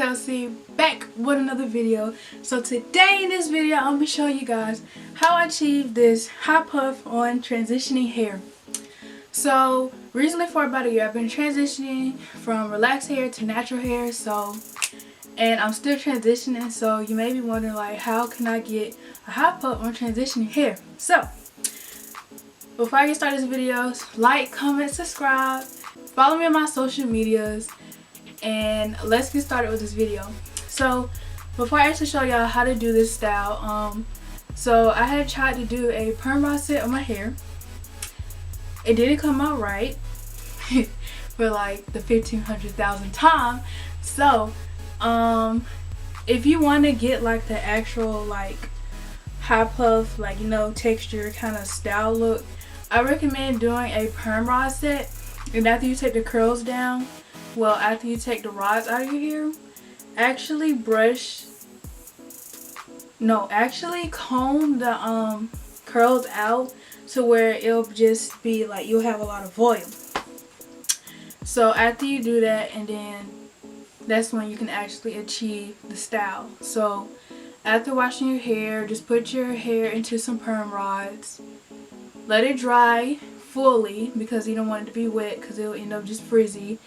Kelci, back with another video. So today in this video I'm going to show you guys how I achieved this high puff on transitioning hair. So recently, for about a year, I've been transitioning from relaxed hair to natural hair, and I'm still transitioning. So you may be wondering, like, how can I get a high puff on transitioning hair? So before I get started this video, like, comment, subscribe, follow me on my social medias, and let's get started with this video. So before I actually show y'all how to do this style, so I had tried to do a perm rod set on my hair. It didn't come out right for like the 1,500,000th time. So if you want to get like the actual like high puff, like, you know, texture kind of style look, I recommend doing a perm rod set. And after you take the curls down, well, after you take the rods out of your hair, actually comb the curls out to where it'll just be like you'll have a lot of volume. So after you do that, and then that's when you can actually achieve the style. So after washing your hair, just put your hair into some perm rods, let it dry fully because you don't want it to be wet because it'll end up just frizzy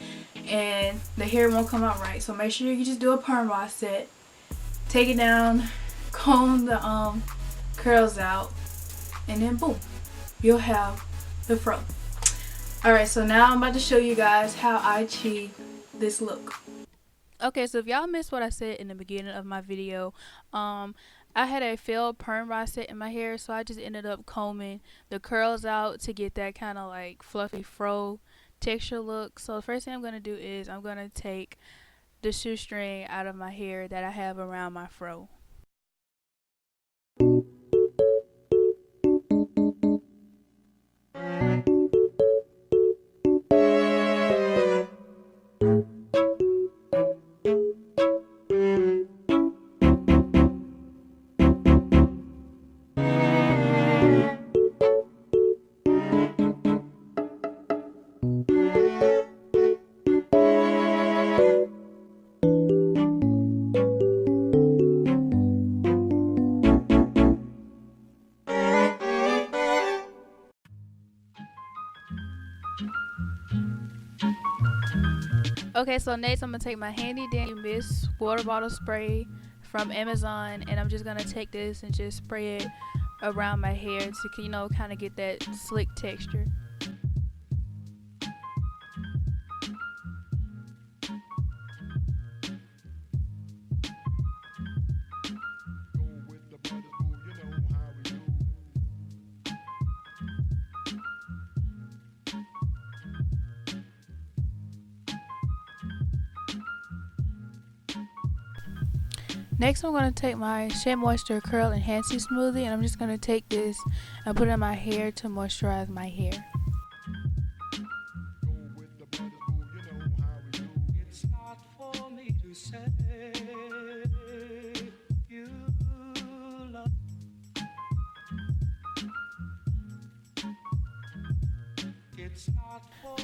and the hair won't come out right. So make sure you just do a perm rod set, take it down, comb the curls out, and then boom, you'll have the fro. Alright, so now I'm about to show you guys how I achieve this look. Okay, so if y'all missed what I said in the beginning of my video, I had a failed perm rod set in my hair, so I just ended up combing the curls out to get that kind of like fluffy fro texture look. So the first thing I'm going to do is I'm going to take the shoestring out of my hair that I have around my fro. Okay, so next I'm going to take my handy dandy mist water bottle spray from Amazon, and I'm just going to take this and just spray it around my hair to, you know, kind of get that slick texture. Next, I'm going to take my Shea Moisture Curl Enhancing Smoothie, and I'm just going to take this and put it in my hair to moisturize my hair.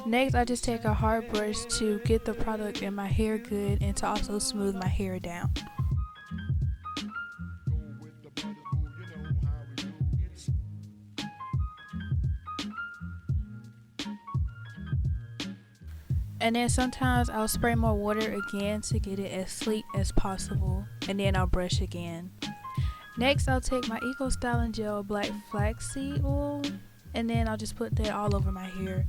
Next, I just take a hard brush to get the product in my hair good and to also smooth my hair down. And then sometimes I'll spray more water again to get it as sleek as possible, and then I'll brush again. Next, I'll take my Eco Styling Gel Black Flaxseed Oil, and then I'll just put that all over my hair.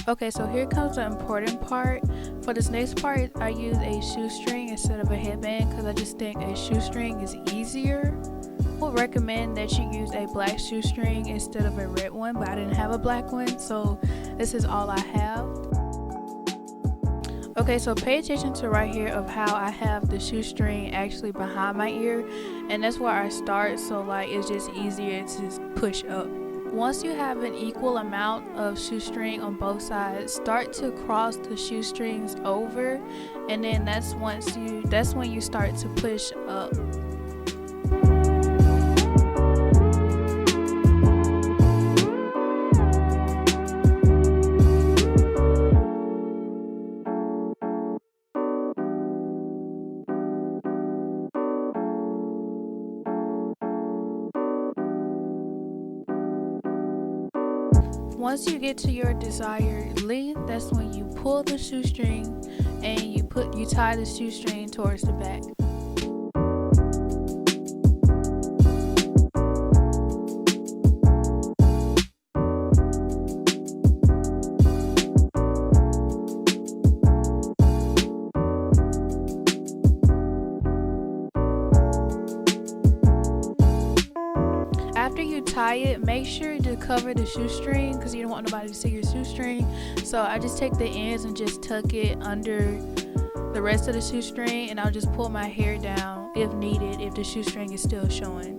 Okay, so here comes the important part. For this next part, I use a shoestring instead of a headband because I just think a shoestring is easier would recommend that you use a black shoestring instead of a red one, but I didn't have a black one, so this is all I have. Okay, so pay attention to right here of how I have the shoestring actually behind my ear, and that's where I start, so like it's just easier to push up. Once you have an equal amount of shoestring on both sides, start to cross the shoestrings over, and then that's when you start to push up. Once you get to your desired length, that's when you pull the shoestring and you tie the shoestring towards the back. After you tie it, make sure to cover the shoestring because you don't want nobody to see your shoestring. So I just take the ends and just tuck it under the rest of the shoestring, and I'll just pull my hair down if needed if the shoestring is still showing.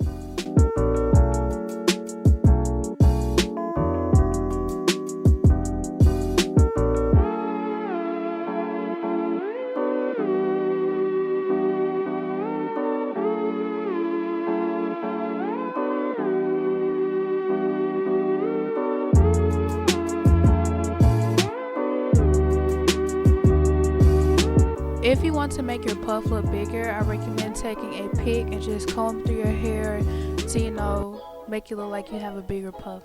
If you want to make your puff look bigger, I recommend taking a pick and just comb through your hair to, you know, make it look like you have a bigger puff.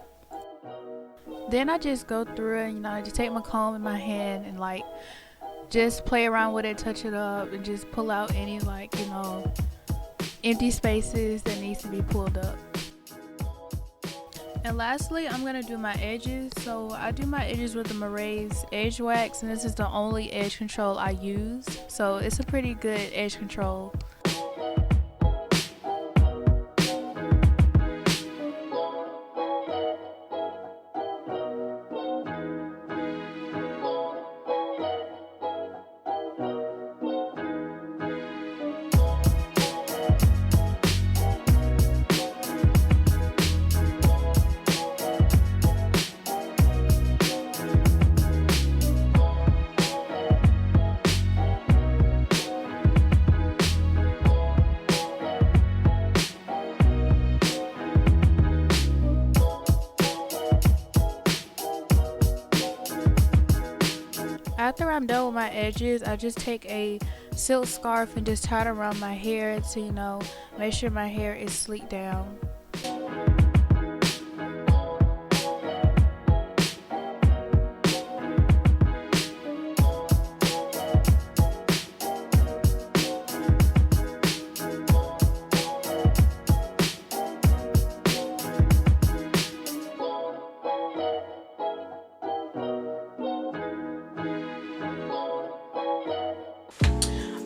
Then I just go through it, you know, I just take my comb in my hand and like just play around with it, touch it up, and just pull out any like, you know, empty spaces that needs to be pulled up. And lastly, I'm going to do my edges. So I do my edges with the Marae's edge wax, and this is the only edge control I use. So it's a pretty good edge control. After I'm done with my edges, I just take a silk scarf and just tie it around my hair to, you know, make sure my hair is sleeked down.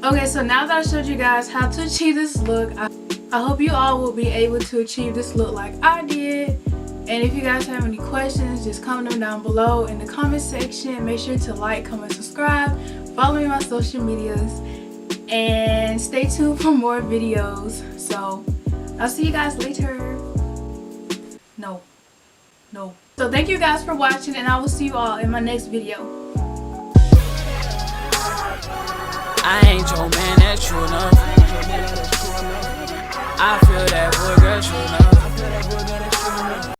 Okay, so now that I showed you guys how to achieve this look, I hope you all will be able to achieve this look like I did. And if you guys have any questions, just comment them down below in the comment section. Make sure to like, comment, subscribe, follow me on my social medias, and stay tuned for more videos. So I'll see you guys later. No. So thank you guys for watching, and I will see you all in my next video. I ain't your man, that's true enough. I feel that boy, girl, true enough.